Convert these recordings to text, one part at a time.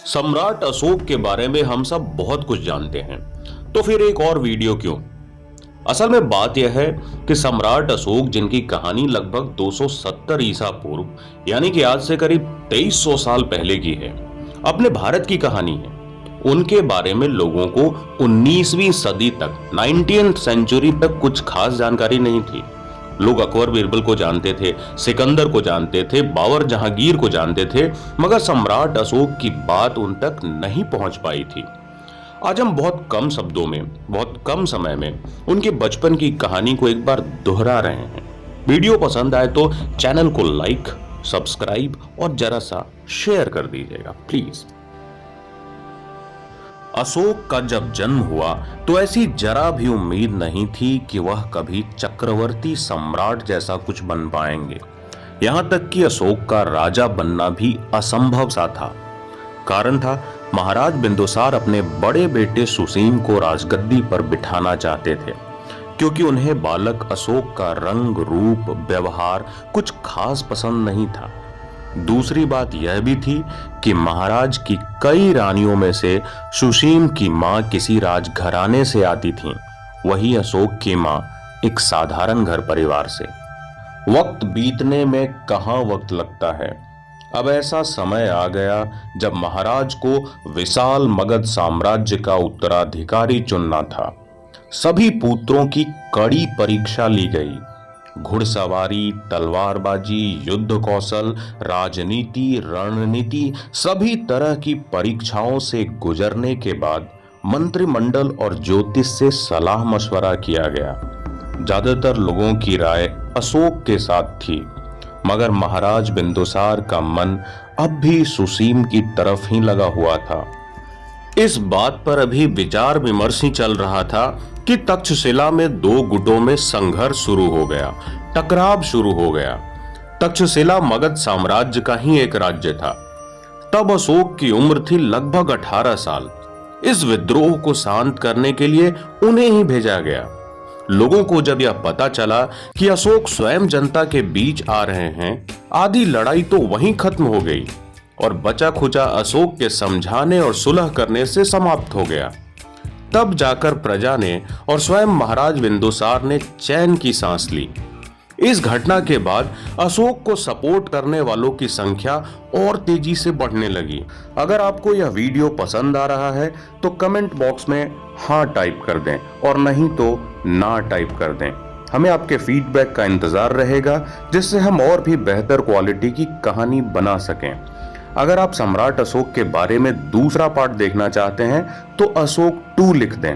सम्राट अशोक के बारे में हम सब बहुत कुछ जानते हैं, तो फिर एक और वीडियो क्यों। असल में बात यह है कि सम्राट अशोक, जिनकी कहानी लगभग 270 ईसा पूर्व यानी कि आज से करीब 2300 साल पहले की है, अपने भारत की कहानी है। उनके बारे में लोगों को 19वीं सदी तक, 19th सेंचुरी तक कुछ खास जानकारी नहीं थी। लोग अकबर बीरबल को जानते थे, सिकंदर को जानते थे, बाबर जहांगीर को जानते थे, मगर सम्राट अशोक की बात उन तक नहीं पहुंच पाई थी। आज हम बहुत कम शब्दों में, बहुत कम समय में उनके बचपन की कहानी को एक बार दोहरा रहे हैं। वीडियो पसंद आए तो चैनल को लाइक, सब्सक्राइब और जरा सा शेयर कर दीजिएगा प्लीज। अशोक का जब जन्म हुआ तो ऐसी जरा भी उम्मीद नहीं थी कि वह कभी चक्रवर्ती सम्राट जैसा कुछ बन पाएंगे। यहां तक कि अशोक का राजा बनना भी असंभव सा था। कारण था, महाराज बिंदुसार अपने बड़े बेटे सुसीम को राजगद्दी पर बिठाना चाहते थे, क्योंकि उन्हें बालक अशोक का रंग, रूप, व्यवहार कुछ खास पसंद नहीं था। दूसरी बात यह भी थी कि महाराज की कई रानियों में से सुसीम की मां किसी राजघराने से आती थीं, वही अशोक की मां एक साधारण घर परिवार से। वक्त बीतने में कहां वक्त लगता है। अब ऐसा समय आ गया जब महाराज को विशाल मगध साम्राज्य का उत्तराधिकारी चुनना था। सभी पुत्रों की कड़ी परीक्षा ली गई। घुड़सवारी, तलवारबाजी, युद्ध कौशल, राजनीति, रणनीति, सभी तरह की परीक्षाओं से गुजरने के बाद मंत्रिमंडल और ज्योतिष से सलाह मशवरा किया गया। ज्यादातर लोगों की राय अशोक के साथ थी, मगर महाराज बिंदुसार का मन अब भी सुसीम की तरफ ही लगा हुआ था। इस बात पर अभी विचार विमर्श ही चल रहा था कि तक्षशिला में दो गुटों में संघर्ष शुरू हो गया, टकराव शुरू हो गया। तक्षशिला मगध साम्राज्य का ही एक राज्य था। तब अशोक की उम्र थी लगभग 18 साल। इस विद्रोह को शांत करने के लिए उन्हें ही भेजा गया। लोगों को जब यह पता चला कि अशोक स्वयं जनता के बीच आ रहे हैं, आधी लड़ाई तो वहीं खत्म हो गई और बचा खुचा अशोक के समझाने और सुलह करने से समाप्त हो गया। तब जाकर प्रजा ने और स्वयं महाराज बिंदुसार ने चैन की सांस ली। इस घटना के बाद अशोक को सपोर्ट करने वालों की संख्या और तेजी से बढ़ने लगी। अगर आपको यह वीडियो पसंद आ रहा है तो कमेंट बॉक्स में हाँ टाइप कर दें और नहीं तो ना टाइप कर दें। हमें आपके फीडबैक का इंतजार रहेगा, जिससे हम और भी बेहतर क्वालिटी की कहानी बना सकें। अगर आप सम्राट अशोक के बारे में दूसरा पार्ट देखना चाहते हैं तो अशोक 2 लिख दें।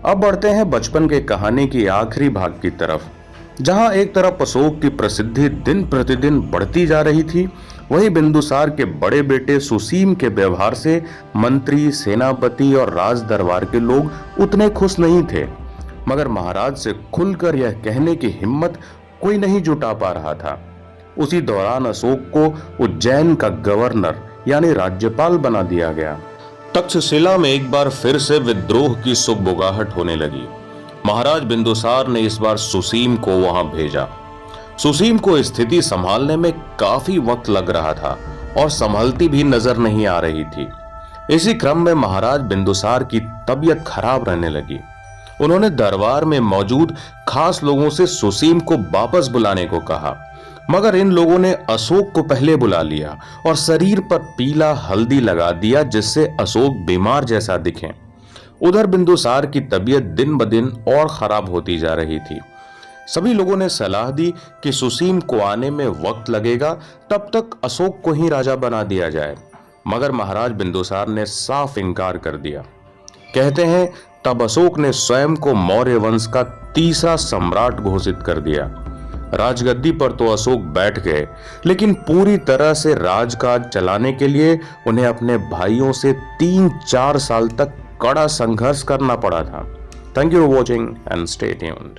अब बढ़ते हैं बचपन के कहानी की आखिरी भाग की तरफ। जहां एक तरफ अशोक की प्रसिद्धि दिन प्रतिदिन बढ़ती जा रही थी, वहीं बिंदुसार के बड़े बेटे सुसीम के व्यवहार से मंत्री, सेनापति और राज दरबार के लोग उतने खुश नहीं थे। मगर महाराज से खुलकर यह कहने की हिम्मत कोई नहीं जुटा पा रहा था। उसी दौरान अशोक को उज्जैन का गवर्नर यानी राज्यपाल बना दिया गया। तक्षशिला में एक बार फिर से विद्रोह की सुगबुगाहट होने लगी। महाराज बिंदुसार ने इस बार सुसीम को वहां भेजा। सुसीम को स्थिति संभालने में काफी वक्त लग रहा था और संभलती भी नजर नहीं आ रही थी। इसी क्रम में महाराज बिंदुसार की तबीयत खराब रहने लगी। उन्होंने दरबार में मौजूद खास लोगों से सुसीम को वापस बुलाने को कहा, मगर इन लोगों ने अशोक को पहले बुला लिया और शरीर पर पीला हल्दी लगा दिया, जिससे अशोक बीमार जैसा दिखे। उधर बिंदुसार की तबीयत दिन ब दिन और खराब होती जा रही थी। सभी लोगों ने सलाह दी कि सुसीम को आने में वक्त लगेगा, तब तक अशोक को ही राजा बना दिया जाए। मगर महाराज बिंदुसार ने साफ इनकार कर दिया। कहते हैं तब अशोक ने स्वयं को मौर्य वंश का तीसरा सम्राट घोषित कर दिया। राजगद्दी पर तो अशोक बैठ गए, लेकिन पूरी तरह से राजकाज चलाने के लिए उन्हें अपने भाइयों से 3-4 साल तक कड़ा संघर्ष करना पड़ा था। Thank you for watching and stay tuned.